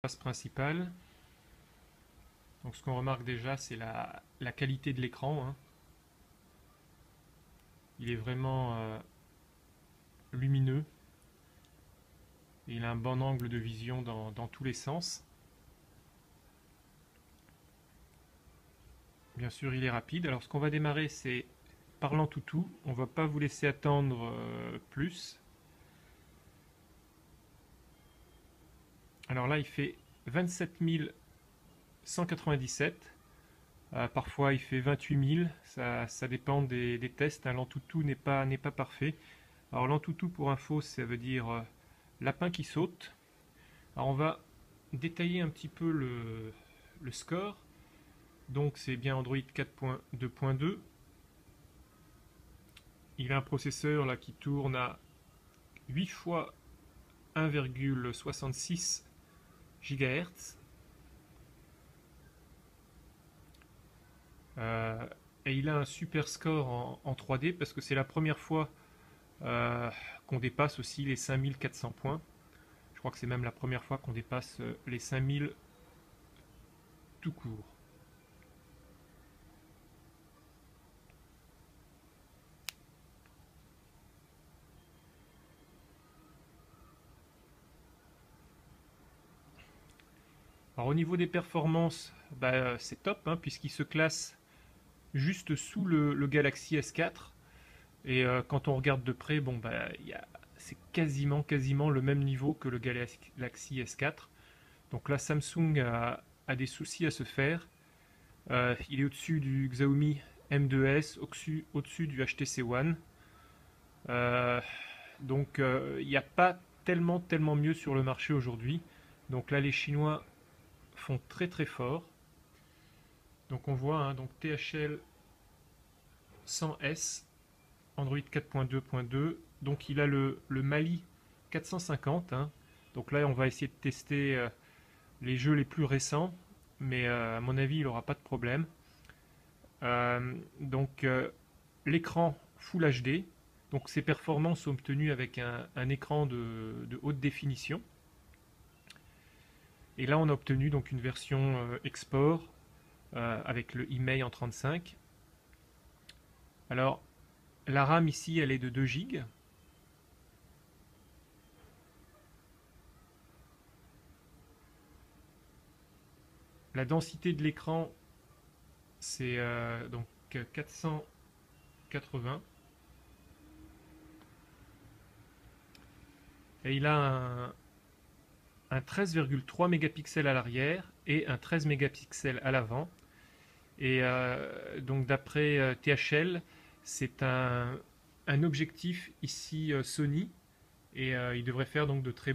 Principale. Donc ce qu'on remarque déjà, c'est la qualité de l'écran, hein. Il est vraiment lumineux. Et il a un bon angle de vision dans tous les sens. Bien sûr, il est rapide. Alors ce qu'on va démarrer, c'est par l'Antutu. On ne va pas vous laisser attendre plus. Alors là, il fait 27 197. Parfois, il fait 28 000. Ça dépend des tests, hein. L'Antutu n'est pas parfait. Alors l'Antutu, pour info, ça veut dire lapin qui saute. Alors on va détailler un petit peu le score. Donc c'est bien Android 4.2.2. Il a un processeur là qui tourne à 8 fois 1,66 GHz. Et il a un super score en 3D parce que c'est la première fois qu'on dépasse aussi les 5400 points. Je crois que c'est même la première fois qu'on dépasse les 5000 tout court. Alors au niveau des performances, c'est top, hein, puisqu'il se classe juste sous le Galaxy S4. Et quand on regarde de près, c'est quasiment le même niveau que le Galaxy S4. Donc là, Samsung a des soucis à se faire. Il est au-dessus du Xiaomi M2S, au-dessus du HTC One. Euh, donc il n'y a pas tellement mieux sur le marché aujourd'hui. Donc là, les Chinois font très fort. Donc on voit, hein, donc THL 100S, Android 4.2.2. Donc il a le Mali 450, hein. Donc là, on va essayer de tester les jeux les plus récents, mais à mon avis, il n'aura pas de problème. Donc l'écran Full HD. Donc ces performances sont obtenues avec un écran de haute définition. Et là, on a obtenu donc une version export avec le email en 35. Alors, la RAM ici, elle est de 2 Go. La densité de l'écran, c'est donc 480. Et il a un 13,3 mégapixels à l'arrière et un 13 mégapixels à l'avant. Et donc d'après THL, c'est un objectif ici Sony et il devrait faire donc de très